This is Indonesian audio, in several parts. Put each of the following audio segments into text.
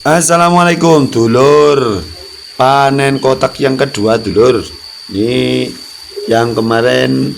Assalamualaikum dulur. Panen kotak yang kedua dulur. Ini yang kemarin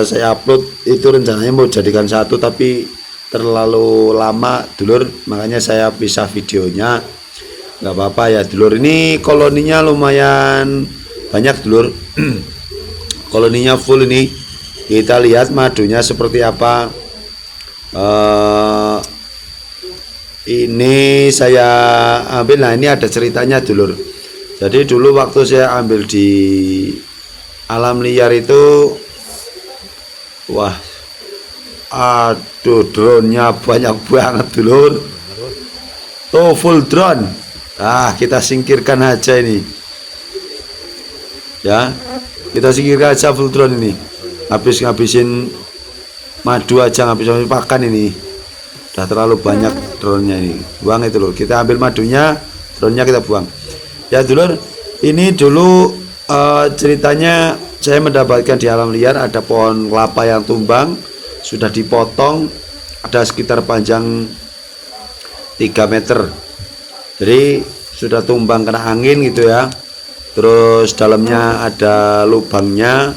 saya upload itu rencananya mau jadikan satu tapi terlalu lama dulur, makanya saya pisah videonya. Nggak apa-apa ya dulur. Ini koloninya lumayan banyak dulur. Koloninya full ini. Kita lihat madunya seperti apa. Eh, ini saya ambil, nah ini ada ceritanya dulur. Jadi dulu waktu saya ambil di alam liar itu, wah, aduh, drone-nya banyak banget dulur. Oh, full drone. Kita singkirkan aja ini ya, kita singkirkan aja full drone ini. Ngabisin madu aja, ngabisin pakan ini. Udah terlalu banyak drone-nya ini, buang itu loh. Kita ambil madunya, drone-nya kita buang ya dulur. Ini dulu ceritanya saya mendapatkan di alam liar ada pohon kelapa yang tumbang, sudah dipotong, ada sekitar panjang 3 meter, jadi sudah tumbang kena angin gitu ya. Terus dalamnya ada lubangnya,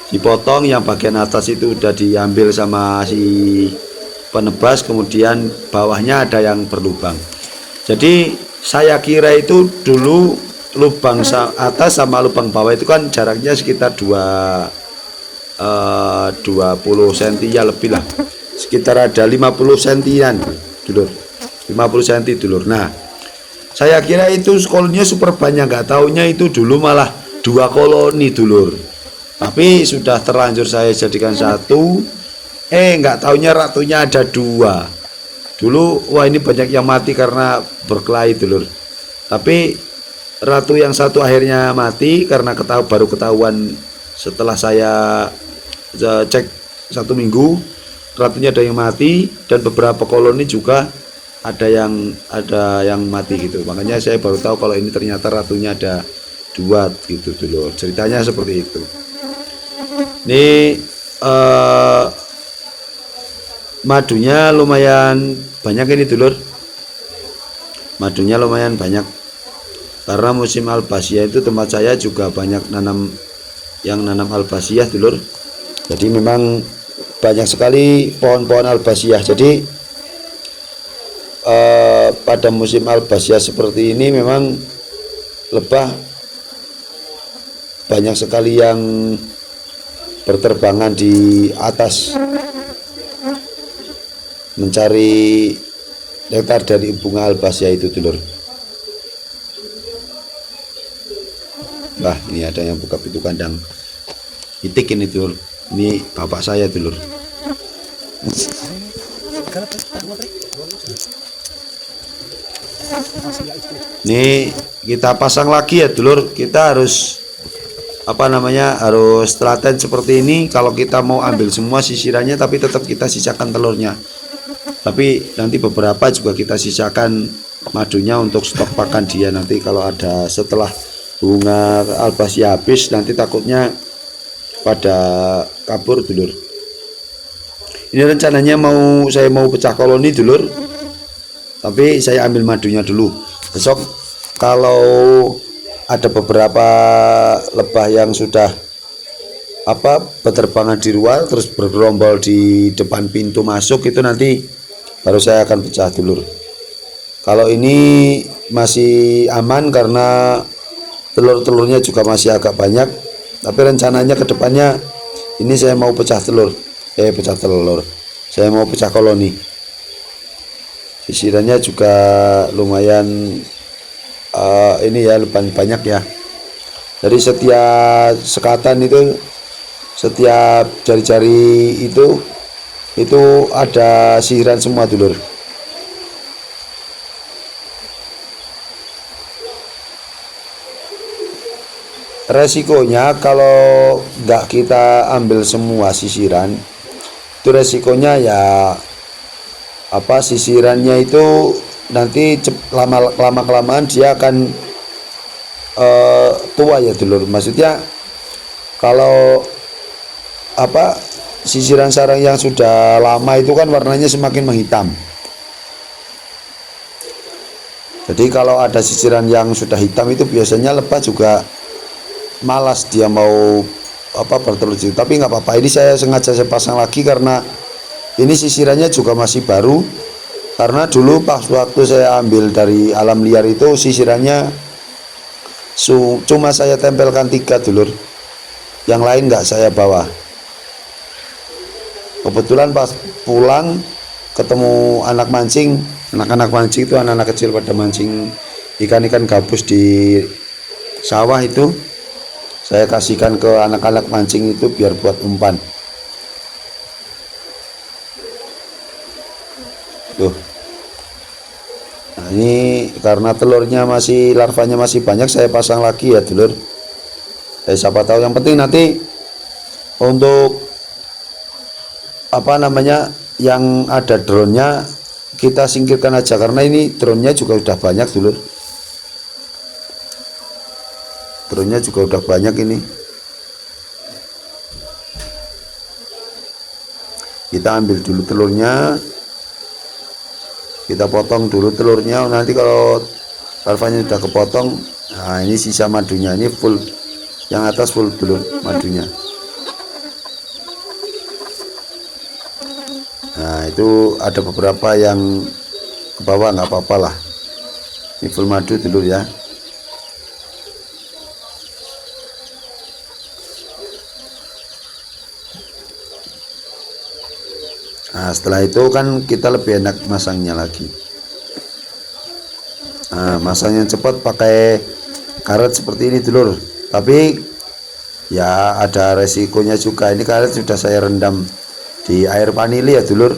dipotong, yang bagian atas itu udah diambil sama si penebas, kemudian bawahnya ada yang berlubang. Jadi saya kira itu dulu lubang atas sama lubang bawah itu kan jaraknya sekitar 20 cm ya lebih lah, sekitar ada 50 cm dulur, 50 cm dulur. Nah saya kira itu koloninya super banyak, nggak taunya itu dulu malah 2 koloni dulur, tapi sudah terlanjur saya jadikan satu. Nggak taunya ratunya ada 2 dulu. Wah, ini banyak yang mati karena berkelahi dulur, tapi ratu yang satu akhirnya mati karena baru ketahuan setelah saya cek 1 minggu, ratunya ada yang mati, dan beberapa koloni juga ada yang mati gitu. Makanya saya baru tahu kalau ini ternyata ratunya ada 2 gitu dulur, ceritanya seperti itu. Ini madunya lumayan banyak ini dulur, madunya lumayan banyak karena musim albasia itu tempat saya juga banyak nanam albasia dulur. Jadi memang banyak sekali pohon-pohon albasia. Jadi pada musim albasia seperti ini memang lebah banyak sekali yang berterbangan di atas mencari nektar dari bunga albasia itu dulur. Wah, ini ada yang buka pintu kandang itik ini dulur. Ini bapak saya dulur. Ini kita pasang lagi ya dulur. Kita harus harus telaten seperti ini. Kalau kita mau ambil semua sisirannya, tapi tetap kita sisakan telurnya. Tapi nanti beberapa juga kita sisakan madunya untuk stok pakan dia nanti kalau ada setelah bunga albasia habis, nanti takutnya pada kabur dulur. Ini rencananya saya mau pecah koloni dulur, tapi saya ambil madunya dulu. Besok kalau ada beberapa lebah yang sudah berterbangan di luar terus bergerombol di depan pintu masuk, itu nanti baru saya akan pecah dulur. Kalau ini masih aman karena telur-telurnya juga masih agak banyak, tapi rencananya ke depannya ini saya mau pecah telur. Saya mau pecah koloni. Sisirannya juga lumayan ini ya, banyak ya. Dari setiap sekatan itu, setiap jari-jari itu ada sisiran semua dulur. Resikonya kalau nggak kita ambil semua sisiran, itu resikonya ya sisirannya itu nanti lama kelamaan dia akan tua ya dulur. Maksudnya kalau sisiran sarang yang sudah lama itu kan warnanya semakin menghitam. Jadi kalau ada sisiran yang sudah hitam itu biasanya lebah juga malas, dia mau bertelur. Tapi nggak apa-apa, ini saya sengaja saya pasang lagi karena ini sisirannya juga masih baru. Karena dulu pas waktu saya ambil dari alam liar itu sisirannya cuma saya tempelkan 3 dulur, yang lain nggak saya bawa. Kebetulan pas pulang ketemu anak-anak mancing itu, anak-anak kecil pada mancing ikan-ikan gabus di sawah itu, saya kasihkan ke anak-anak mancing itu biar buat umpan. Tuh. Nah, ini karena telurnya larvanya masih banyak, saya pasang lagi ya dulur. Siapa tahu, yang penting nanti untuk yang ada drone-nya kita singkirkan aja, karena ini drone-nya juga udah banyak dulur. Drone-nya juga udah banyak ini. Kita ambil dulu telurnya, kita potong dulu telurnya. Nanti kalau larvanya sudah kepotong, nah ini sisa madunya, ini full, yang atas full dulur madunya. Nah itu ada beberapa yang ke bawah, nggak apa-apa lah, ini full madu dulur ya. Nah setelah itu kan kita lebih enak masangnya lagi. Nah masangnya cepat pakai karet seperti ini dulur, tapi ya ada resikonya juga. Ini karet sudah saya rendam di air vanili ya dulur.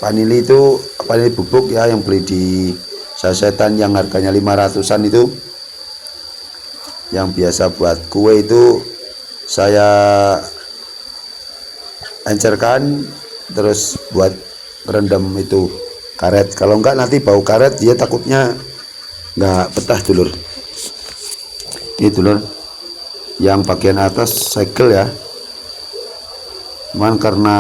Vanili itu vanili bubuk ya, yang beli di sasetan yang harganya 500-an itu, yang biasa buat kue itu saya encerkan terus buat rendam itu karet. Kalau enggak nanti bau karet, dia takutnya enggak betah dulur. Ini dulur, yang bagian atas segel ya, cuman karena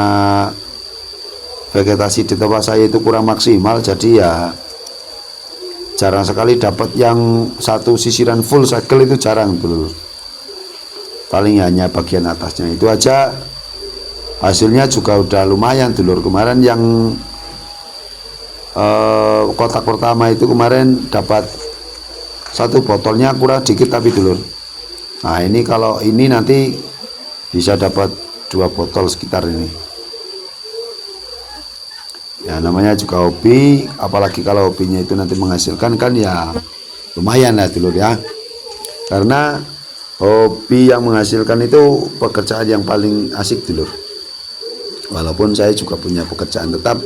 vegetasi di tempat saya itu kurang maksimal, jadi ya jarang sekali dapat yang satu sisiran full segel, itu jarang dulur. Paling hanya bagian atasnya itu aja. Hasilnya juga udah lumayan dulur. Kemarin yang kotak pertama itu kemarin dapat 1 botolnya kurang dikit tapi dulur. Nah ini kalau ini nanti bisa dapat 2 botol sekitar ini. Ya namanya juga hobi, apalagi kalau hobinya itu nanti menghasilkan, kan ya lumayan lah dulur ya. Karena hobi yang menghasilkan itu pekerjaan yang paling asik dulur. Walaupun saya juga punya pekerjaan tetap,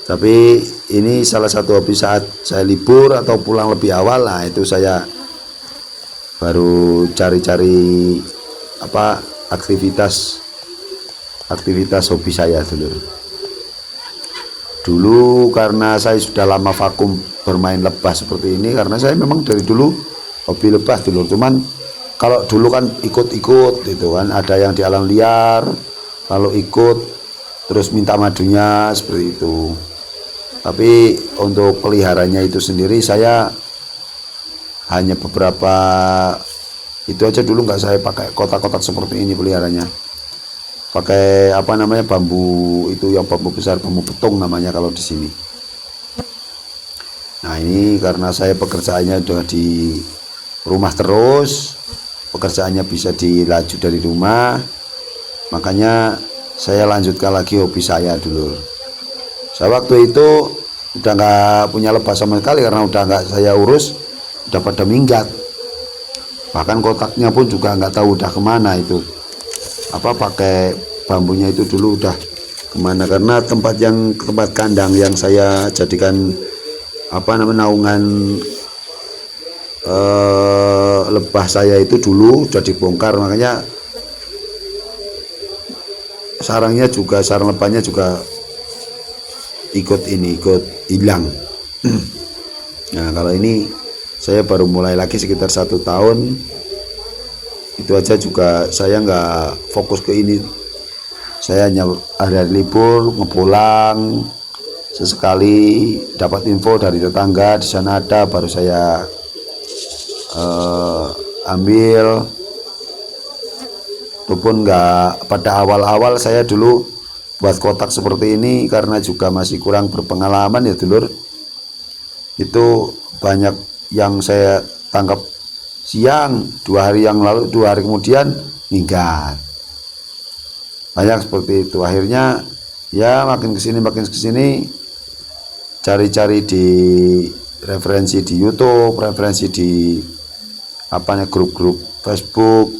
tapi ini salah satu hobi saat saya libur atau pulang lebih awal. Nah itu saya baru cari-cari aktivitas hobi saya dulu. Dulu karena saya sudah lama vakum bermain lebah seperti ini, karena saya memang dari dulu hobi lebah dulu. Cuman kalau dulu kan ikut-ikut gitu kan, ada yang di alam liar lalu ikut terus minta madunya seperti itu. Tapi untuk peliharanya itu sendiri saya hanya beberapa itu aja dulu, nggak saya pakai kotak-kotak seperti ini peliharanya. Pakai bambu itu, yang bambu besar, bambu betung namanya kalau di sini. Nah ini karena saya pekerjaannya udah di rumah terus, pekerjaannya bisa dilaju dari rumah, makanya saya lanjutkan lagi hobi saya dulu. Saya waktu itu udah nggak punya lebah sama sekali, karena udah nggak saya urus, udah pada minggat. Bahkan kotaknya pun juga nggak tahu udah kemana itu. Pakai bambunya itu dulu udah kemana, karena tempat kandang yang saya jadikan naungan lebah saya itu dulu udah dibongkar, makanya sarang lebahnya juga ikut hilang. Nah kalau ini saya baru mulai lagi sekitar 1 tahun, itu aja juga saya nggak fokus ke ini. Saya hanya hari libur ngepulang sesekali dapat info dari tetangga di sana ada, baru saya ambil. Itu pun nggak, pada awal-awal saya dulu buat kotak seperti ini karena juga masih kurang berpengalaman ya dulur. Itu banyak yang saya tangkap siang, 2 hari yang lalu, 2 hari kemudian minggat, banyak seperti itu. Akhirnya ya makin kesini cari-cari di referensi di YouTube, referensi di grup-grup Facebook.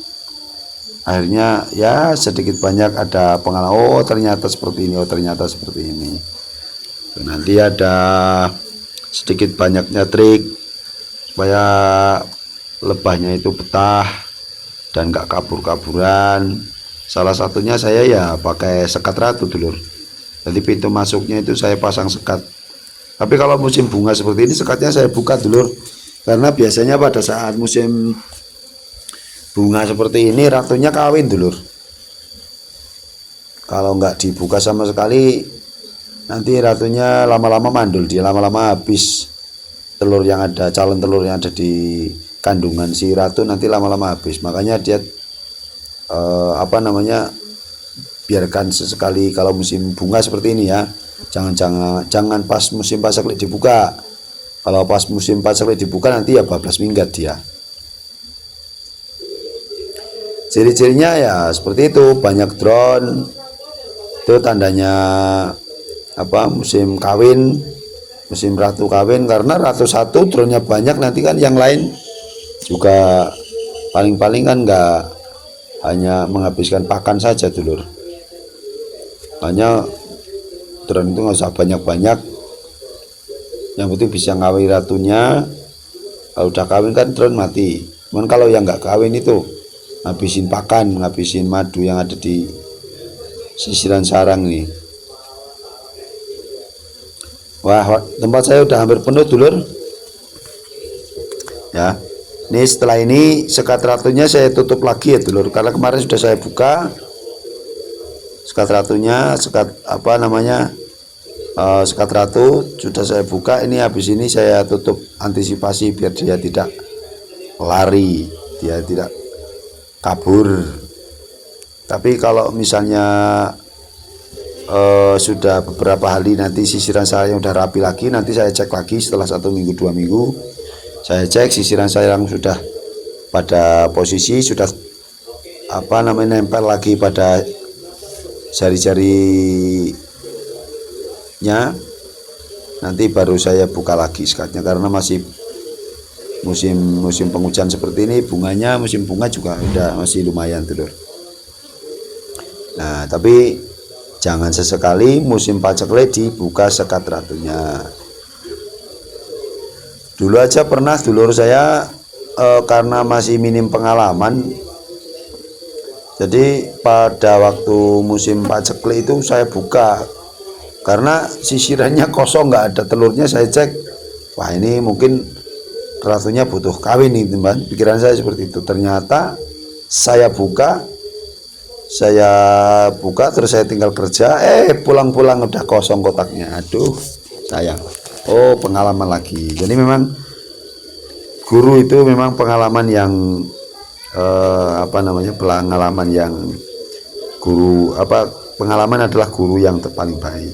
Akhirnya ya sedikit banyak ada pengalaman, oh ternyata seperti ini, oh ternyata seperti ini. Nanti ada sedikit banyaknya trik supaya lebahnya itu betah dan gak kabur-kaburan. Salah satunya saya ya pakai sekat ratu dulur. Jadi pintu masuknya itu saya pasang sekat. Tapi kalau musim bunga seperti ini sekatnya saya buka dulur, karena biasanya pada saat musim bunga seperti ini ratunya kawin dulur. Kalau nggak dibuka sama sekali nanti ratunya lama-lama mandul, dia lama-lama habis telur yang ada, calon telur yang ada di kandungan si ratu nanti lama-lama habis. Makanya dia biarkan sesekali kalau musim bunga seperti ini ya. Jangan pas musim pasaklik dibuka. Kalau pas musim pasaklik dibuka nanti ya bablas minggat dia. Ciri-cirinya ya seperti itu, banyak drone. Itu tandanya musim kawin, musim ratu kawin. Karena ratu satu drone-nya banyak, nanti kan yang lain juga paling-paling kan nggak hanya menghabiskan pakan saja dulur. Hanya drone itu nggak usah banyak-banyak, yang penting bisa ngawin ratunya. Kalau udah kawin kan drone mati. Cuman kalau yang nggak kawin itu ngabisin pakan, ngabisin madu yang ada di sisiran sarang nih. Wah, tempat saya udah hampir penuh dulur ya. Ini setelah ini sekat ratunya saya tutup lagi ya dulur, karena kemarin sudah saya buka sekat ratunya, sekat sekat ratu sudah saya buka. Ini habis ini saya tutup antisipasi biar dia tidak lari, dia tidak kabur. Tapi kalau misalnya sudah beberapa hari nanti sisiran saya udah rapi lagi, nanti saya cek lagi setelah 1 minggu 2 minggu, saya cek sisiran saya yang sudah pada posisi sudah nempel lagi pada jari-jarinya, nanti baru saya buka lagi sekatnya. Karena masih musim penghujan seperti ini, bunganya musim bunga juga udah masih lumayan dulur. Nah, tapi jangan sesekali musim paceklik dibuka sekat ratunya. Dulu aja pernah dulur saya karena masih minim pengalaman, jadi pada waktu musim paceklik itu saya buka karena sisirannya kosong, nggak ada telurnya. Saya cek, wah ini mungkin ratunya butuh kawin nih teman, pikiran saya seperti itu. Ternyata saya buka terus saya tinggal kerja, pulang-pulang udah kosong kotaknya. Aduh sayang. Oh, pengalaman lagi. Jadi memang guru itu memang pengalaman yang pengalaman yang pengalaman adalah guru yang paling baik.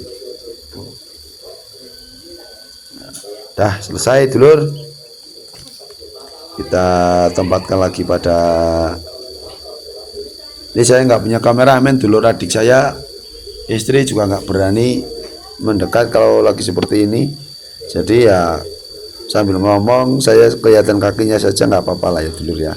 Dah selesai dulur, kita tempatkan lagi pada ini. Saya nggak punya kameramen dulur, adik saya, istri juga nggak berani mendekat kalau lagi seperti ini. Jadi ya sambil ngomong saya kelihatan kakinya saja nggak apa-apa lah ya dulur ya.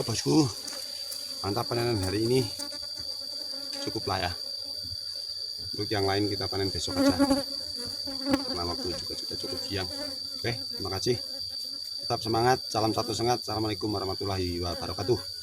bosku, mantap panenan hari ini, cukup lah ya. Untuk yang lain kita panen besok aja, karena waktu juga sudah cukup siang. Oke, terima kasih, tetap semangat, salam satu sengat. Assalamualaikum warahmatullahi wabarakatuh.